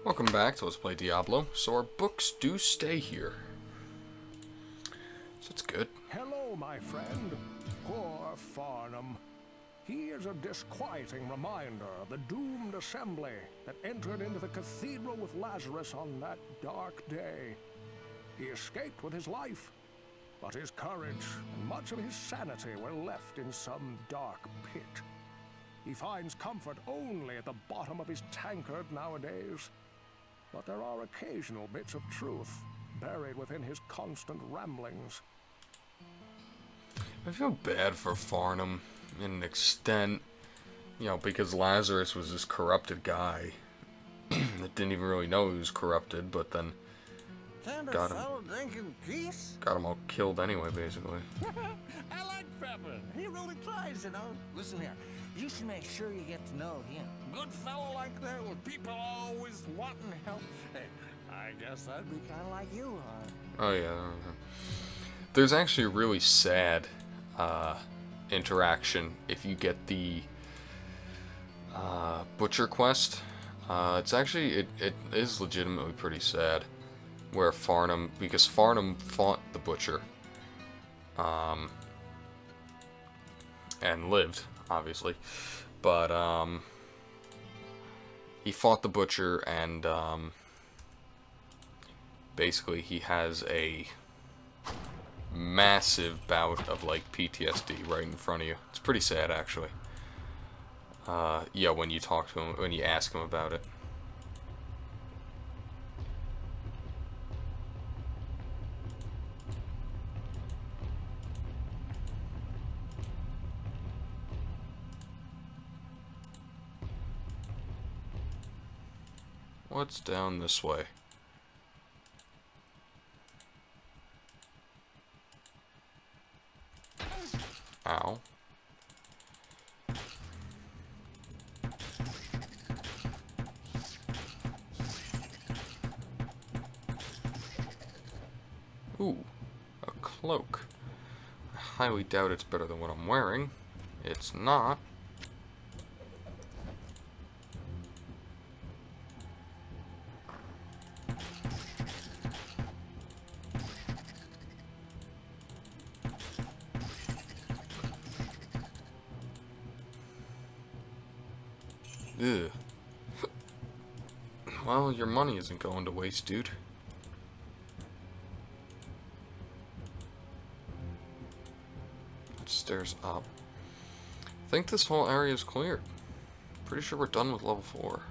Welcome back to Let's Play Diablo. So our books do stay here. So it's good. Hello, my friend. Poor Farnham. He is a disquieting reminder of the doomed assembly that entered into the cathedral with Lazarus on that dark day. He escaped with his life, but his courage and much of his sanity were left in some dark pit. He finds comfort only at the bottom of his tankard nowadays. But there are occasional bits of truth buried within his constant ramblings. I feel bad for Farnham in an extent, you know, because Lazarus was this corrupted guy that didn't even really know he was corrupted, but then got him all killed anyway, basically. I like Pepper. He really tries, you know. Listen here, you should make sure you get to know him. Good fellow like that with people always wanting help. Hey, I guess that'd be kind of like you, huh? Oh yeah. There's actually a really sad interaction if you get the Butcher quest. It's actually, it is legitimately pretty sad. Where Farnham, because Farnham fought the Butcher, and lived, obviously, but, he fought the Butcher, and, basically he has a massive bout of, like, PTSD right in front of you. It's pretty sad, actually. Yeah, when you talk to him, when you ask him about it. What's down this way? Ow. Ooh, a cloak. I highly doubt it's better than what I'm wearing. It's not. Ugh. Well, your money isn't going to waste, dude. Stairs up. I think this whole area is cleared. Pretty sure we're done with level 4.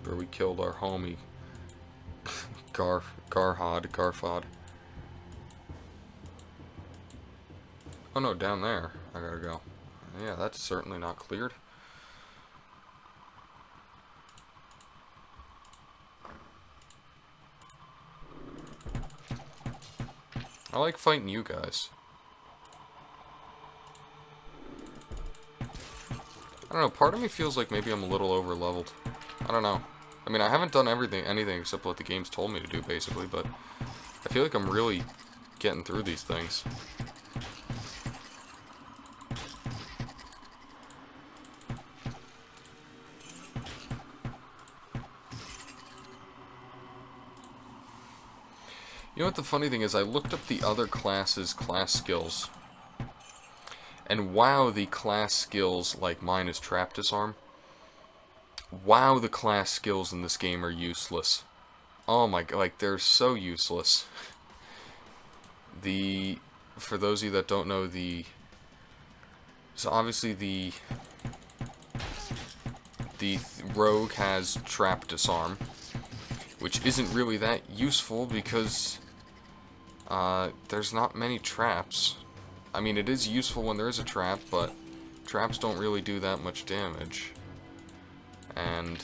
Where we killed our homie Garfod. Oh no, down there. I gotta go. Yeah, that's certainly not cleared. I like fighting you guys. I don't know, part of me feels like maybe I'm a little over leveled. I don't know. I mean, I haven't done anything except what the game's told me to do, basically, but I feel like I'm really getting through these things. You know what the funny thing is? I looked up the other classes' class skills. And wow, the class skills, like mine is Trap Disarm. Wow, the class skills in this game are useless. Oh my god, like, they're so useless. For those of you that don't know, so obviously the rogue has Trap Disarm, which isn't really that useful because there's not many traps. I mean, it is useful when there is a trap, but traps don't really do that much damage. And,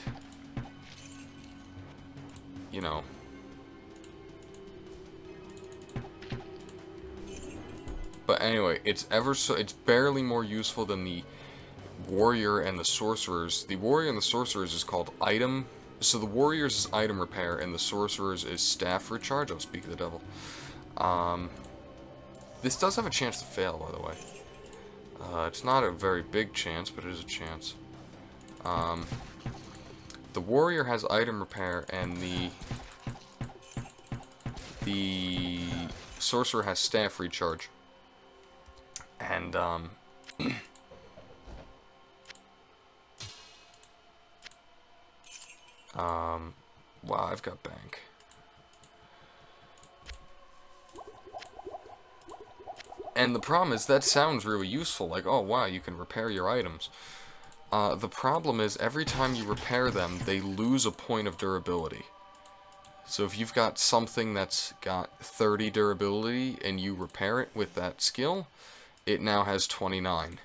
you know. But anyway, it's barely more useful than the warrior and the sorcerers. The warrior and the sorcerers is called item So the warrior's is item repair, and the sorcerer's is staff recharge. Oh, speak of the devil. This does have a chance to fail, by the way. It's not a very big chance, but it is a chance. The warrior has item repair, and the sorcerer has staff recharge. And, wow, I've got bank. And the problem is, that sounds really useful, like, oh wow, you can repair your items. The problem is, every time you repair them, they lose a point of durability. So if you've got something that's got 30 durability, and you repair it with that skill, it now has 29.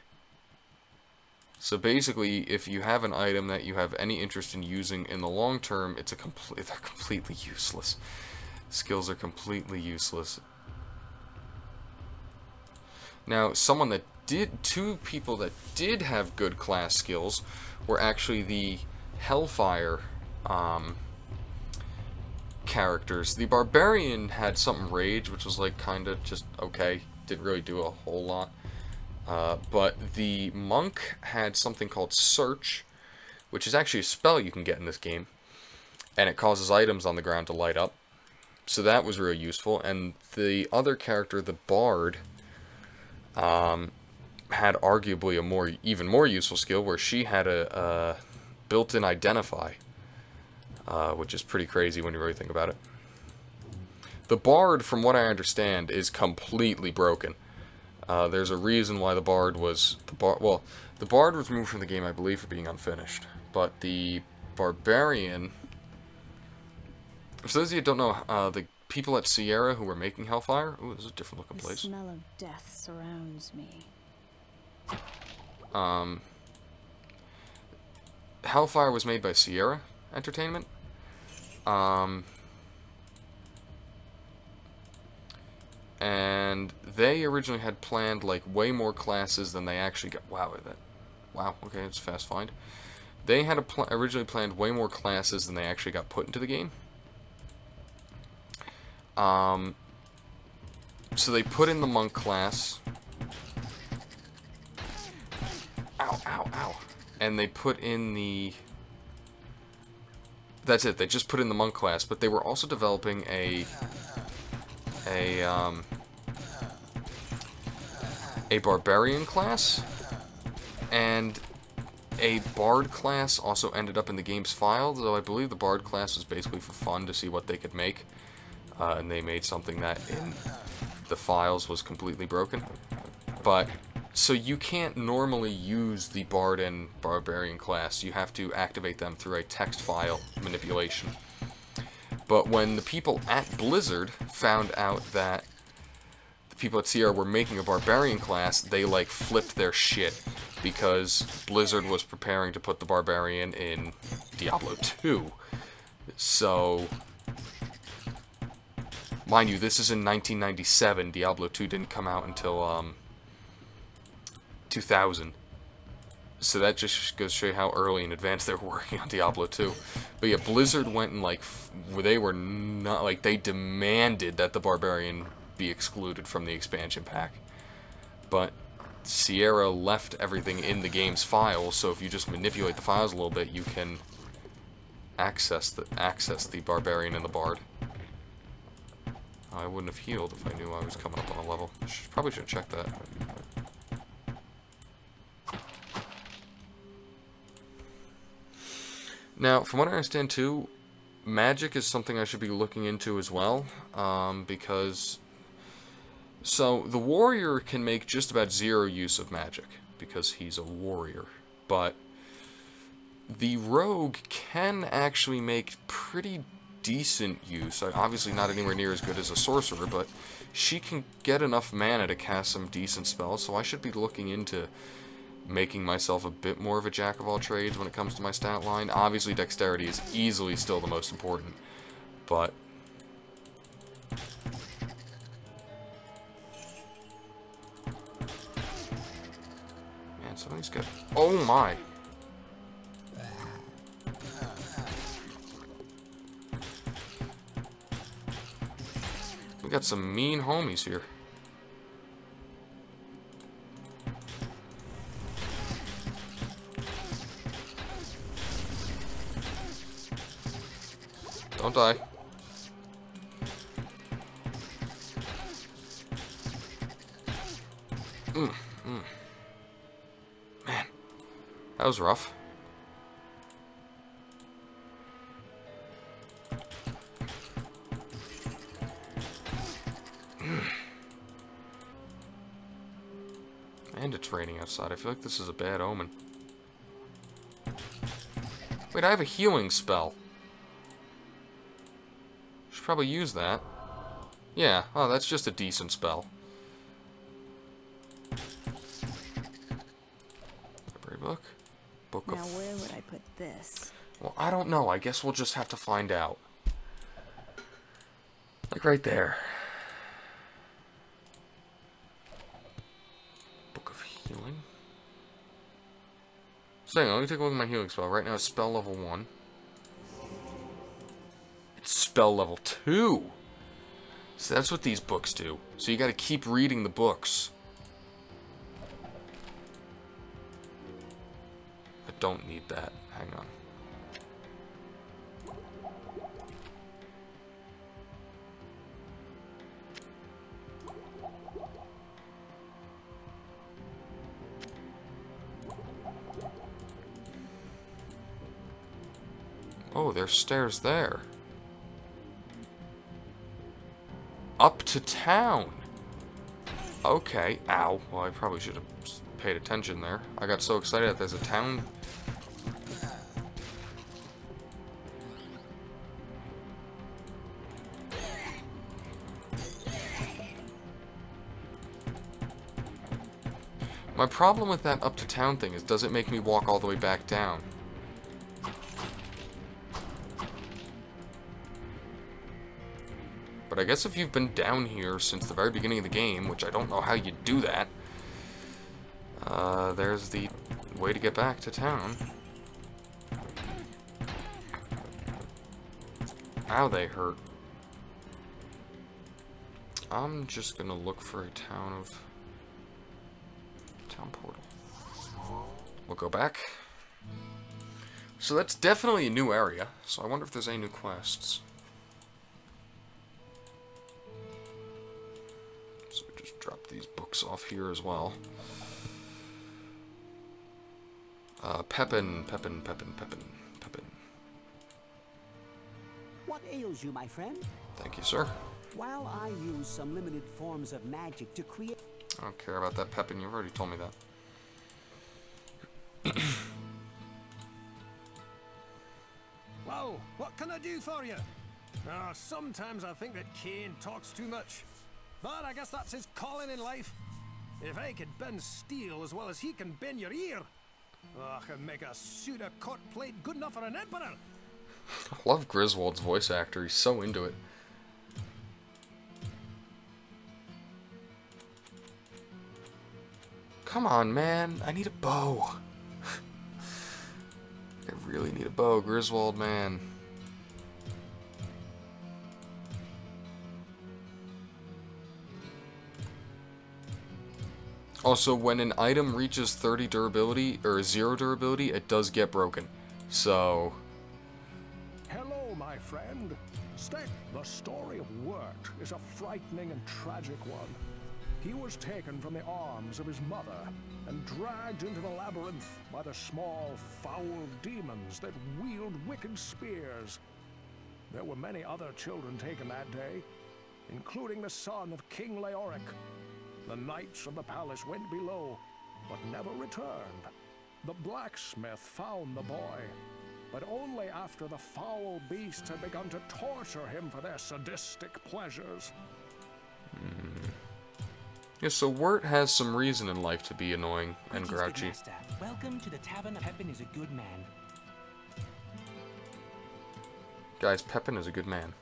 So basically, if you have an item that you have any interest in using in the long term, they're completely useless. Skills are completely useless. Now, two people that did have good class skills were actually the Hellfire characters. The Barbarian had something Rage, which was like kinda just okay, didn't really do a whole lot. But the Monk had something called Search, which is actually a spell you can get in this game, and it causes items on the ground to light up. So that was really useful. And the other character, the Bard, had arguably a even more useful skill, where she had a built-in Identify, which is pretty crazy when you really think about it. The Bard, from what I understand, is completely broken. There's a reason why the Bard was... the Bard was removed from the game, I believe, for being unfinished. But the Barbarian... For those of you who don't know, the people at Sierra who were making Hellfire... Ooh, this is a different looking place. The smell of death surrounds me. Hellfire was made by Sierra Entertainment. And they originally had planned, like, way more classes than they actually got. Wow, okay, it's a fast find. They had originally planned way more classes than they actually got put into the game. So they put in the monk class. Ow, ow, ow. And they put in the... That's it, they just put in the monk class, but they were also developing a barbarian class, and a bard class also ended up in the game's file, though I believe the bard class was basically for fun to see what they could make, and they made something that in the files was completely broken. But, so you can't normally use the bard and barbarian class, you have to activate them through a text file manipulation. But when the people at Blizzard found out that the people at Sierra were making a barbarian class, they, like, flipped their shit, because Blizzard was preparing to put the barbarian in Diablo 2. So, mind you, this is in 1997. Diablo 2 didn't come out until 2000. So that just goes to show you how early in advance they were working on Diablo 2. But yeah, Blizzard went and, like, they were not, like, they demanded that the Barbarian be excluded from the expansion pack. But Sierra left everything in the game's files, so if you just manipulate the files a little bit, you can access the Barbarian and the Bard. I wouldn't have healed if I knew I was coming up on a level. Probably should check that. Now, from what I understand too, magic is something I should be looking into as well, because... So, the warrior can make just about zero use of magic, because he's a warrior, but the rogue can actually make pretty decent use. Obviously not anywhere near as good as a sorcerer, but she can get enough mana to cast some decent spells, so I should be looking into making myself a bit more of a jack-of-all-trades when it comes to my stat line. Obviously, dexterity is easily still the most important, but... Man, somebody's got... Oh my! got some mean homies here. Don't die. Man, that was rough. And it's raining outside. I feel like this is a bad omen. Wait, I have a healing spell. Should probably use that. Yeah, oh, that's just a decent spell. Library book. Book of... Now where would I put this? Well, I don't know. I guess we'll just have to find out. Like right there. Book of Healing. So hang on, let me take a look at my healing spell. Right now it's spell level 1. It's spell level 2. So that's what these books do. So you gotta keep reading the books. I don't need that. Hang on. Oh, there's stairs there. Up to town. Okay. Ow. Well, I probably should have paid attention there. I got so excited that there's a town. My problem with that up to town thing is, does it make me walk all the way back down? But I guess if you've been down here since the very beginning of the game, which I don't know how you do that, there's the way to get back to town. Ow, they hurt. I'm just gonna look for a town portal. We'll go back. So that's definitely a new area, so I wonder if there's any new quests. Drop these books off here as well. Pepin. What ails you, my friend? Thank you, sir. While I use some limited forms of magic to create... I don't care about that Pepin, you've already told me that. Whoa, what can I do for you? Sometimes I think that Kane talks too much. But I guess that's his calling in life. If I could bend steel as well as he can bend your ear, I can make a suit of cut plate good enough for an emperor. I love Griswold's voice actor. He's so into it. Come on, man. I need a bow. I really need a bow, Griswold, man. Also, when an item reaches 30 durability, or 0 durability, it does get broken. So... Hello, my friend. The story of Wirt is a frightening and tragic one. He was taken from the arms of his mother and dragged into the labyrinth by the small, foul demons that wield wicked spears. There were many other children taken that day, including the son of King Leoric. The knights of the palace went below, but never returned. The blacksmith found the boy, but only after the foul beasts had begun to torture him for their sadistic pleasures. Yeah, so Wirt has some reason in life to be annoying and grouchy. Welcome to the tavern. Pepin is a good man. Guys, Pepin is a good man.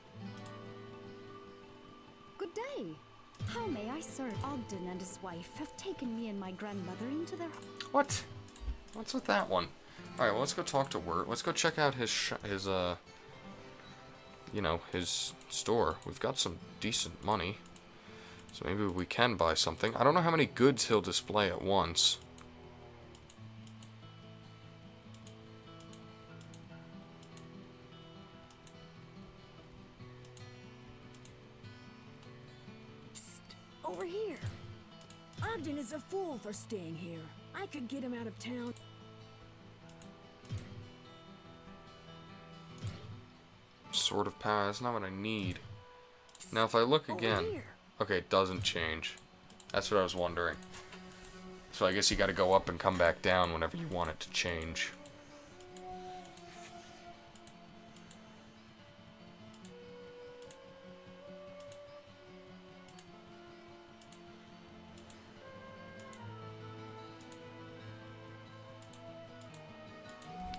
Good day. How may I serve? Ogden and his wife have taken me and my grandmother into their... What? What's with that one? Alright, well, let's go talk to Wirt. Let's go check out his you know, his store. We've got some decent money. So maybe we can buy something. I don't know how many goods he'll display at once. Over here. Ogden is a fool for staying here. I could get him out of town. Sword of Power, that's not what I need. Now if I look again... Over here. Okay, it doesn't change. That's what I was wondering. So I guess you gotta go up and come back down whenever you want it to change.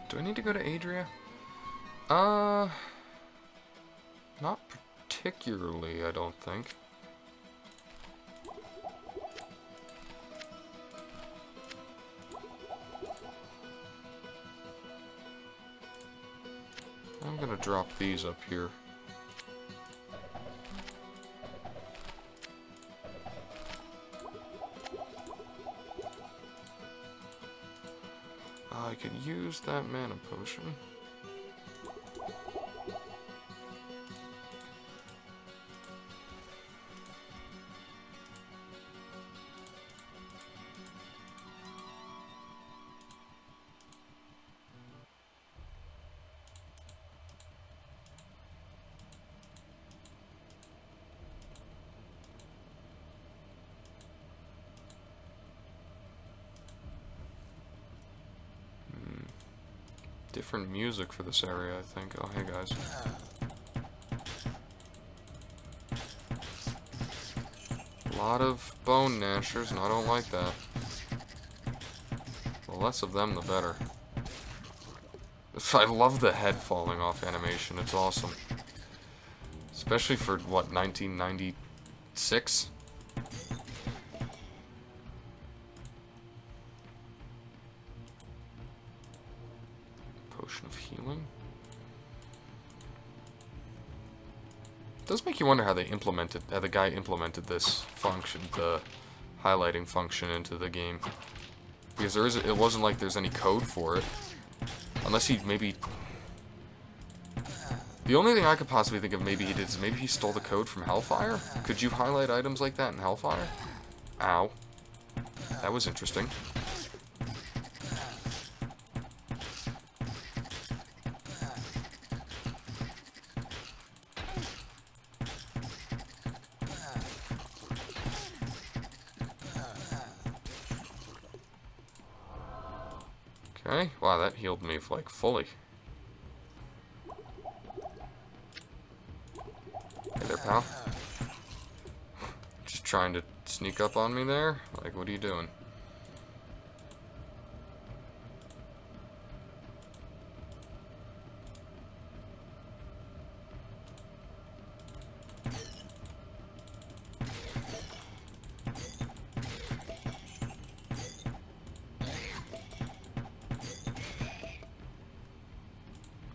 Do I need to go to Adria? Not particularly, I don't think. I'm gonna drop these up here. I could use that mana potion. Different music for this area, I think. Oh, hey guys. A lot of bone gnashers, and I don't like that. The less of them, the better. I love the head falling off animation, it's awesome. Especially for, what, 1996? Potion of healing. It does make you wonder how they implemented, how the guy implemented this function, the highlighting function into the game. Because it wasn't like there's any code for it. Unless he maybe... The only thing I could possibly think of maybe he did is maybe he stole the code from Hellfire? Could you highlight items like that in Hellfire? Ow. That was interesting. Okay, wow, that healed me, like, fully. Hey there, pal. Just trying to sneak up on me there? Like, what are you doing?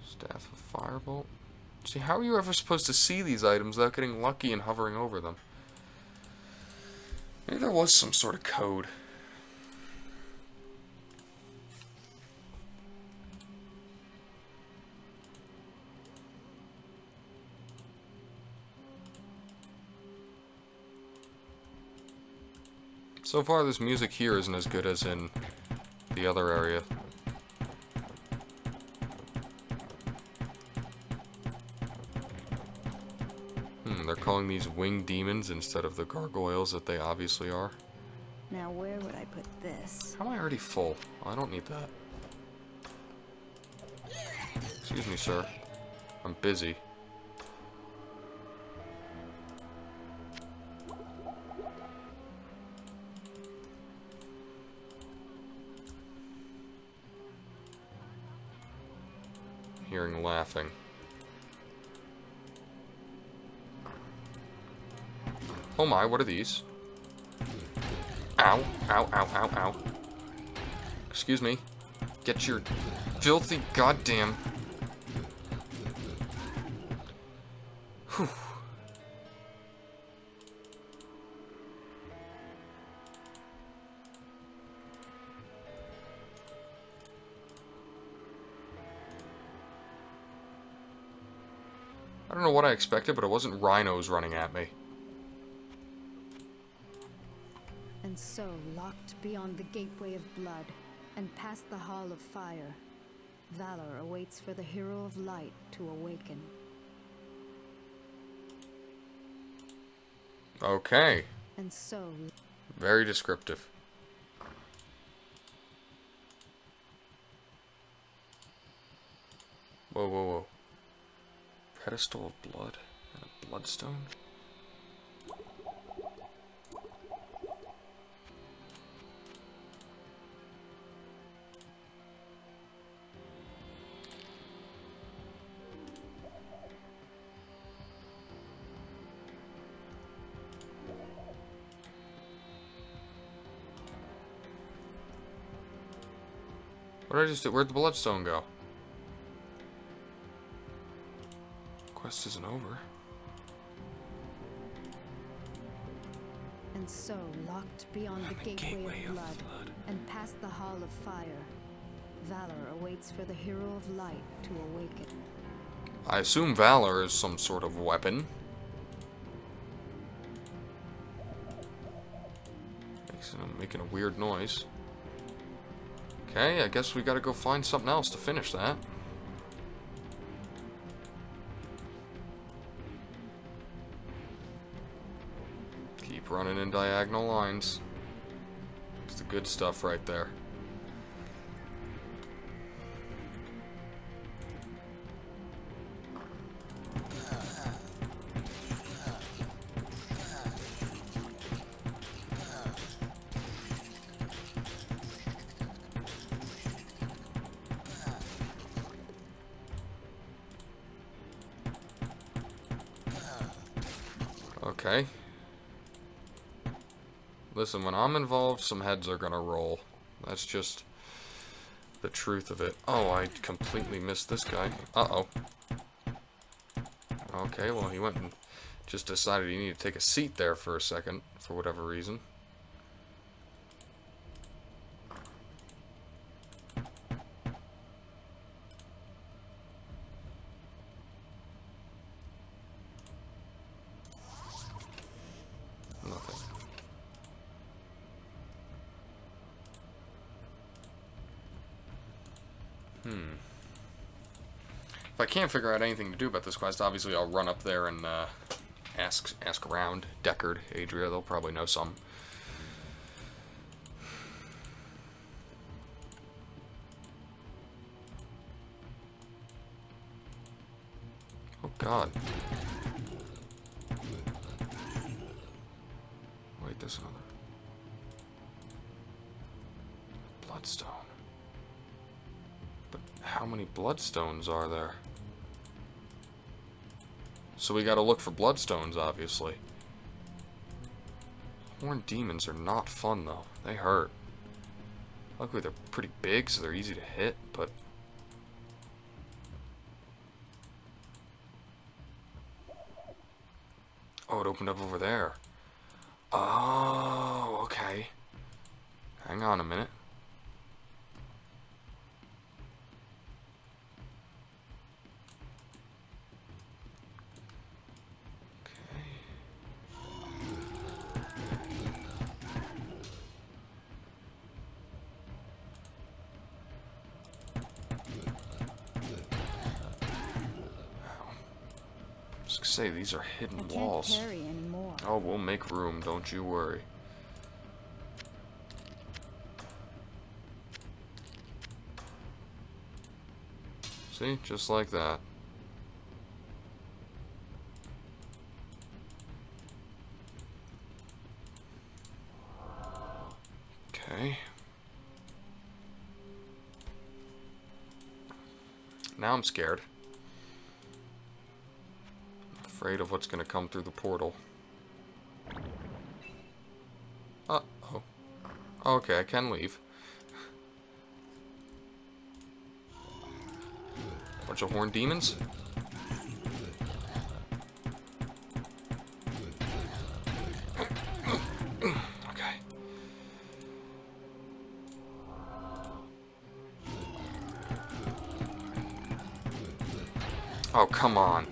Staff of Firebolt. See, how are you ever supposed to see these items without getting lucky and hovering over them? Maybe there was some sort of code. So far, this music here isn't as good as in the other area. They're calling these winged demons instead of the gargoyles that they obviously are. Now where would I put this? How am I already full? Oh, I don't need that. Excuse me, sir. I'm busy. Hearing laughing. Oh my, what are these? Ow, ow, ow, ow, ow. Excuse me. Get your filthy goddamn... Whew. I don't know what I expected, but it wasn't rhinos running at me. And so, locked beyond the gateway of blood, and past the hall of fire, valor awaits for the hero of light to awaken. Okay. And so... Very descriptive. Whoa, whoa, whoa. Pedestal of blood and a bloodstone? What did I just do? Where'd the bloodstone go? Quest isn't over. And so, locked beyond the gateway of blood, and past the hall of fire, valor awaits for the hero of light to awaken. I assume valor is some sort of weapon. Making a weird noise. Okay, I guess we gotta go find something else to finish that. Keep running in diagonal lines. It's the good stuff right there. Okay. Listen, when I'm involved, some heads are gonna roll. That's just the truth of it. Oh, I completely missed this guy. Uh-oh. Okay, well, he went and just decided he needed to take a seat there for a second, for whatever reason. Nothing. If I can't figure out anything to do about this quest, obviously I'll run up there and ask around. Deckard, Adria, they'll probably know some. Oh God. Wait, there's another. Bloodstone. But how many bloodstones are there? So we gotta look for bloodstones, obviously. Horned demons are not fun, though. They hurt. Luckily, they're pretty big, so they're easy to hit, but... Oh, it opened up over there. Oh, okay. Hang on a minute. Say these are hidden walls. I can't carry anymore. Oh, we'll make room, don't you worry. See, just like that. Okay. Now I'm scared. Afraid of what's going to come through the portal. Uh-oh. Okay, I can leave. Bunch of horned demons? Oh, come on.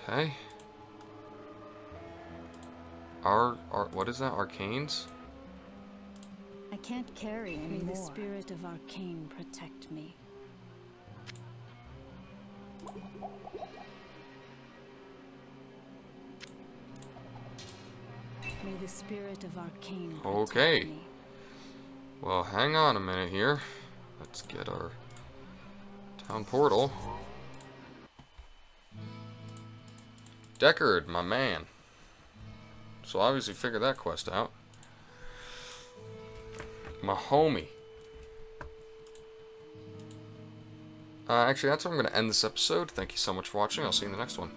Okay. What is that? Arcanes? I can't carry any more. May the spirit of Arcane protect me. May the spirit of Arcane protect Okay. me. Well, hang on a minute here. Let's get our town portal. Deckard, my man. So obviously figured that quest out. My homie. Actually, that's where I'm going to end this episode. Thank you so much for watching. I'll see you in the next one.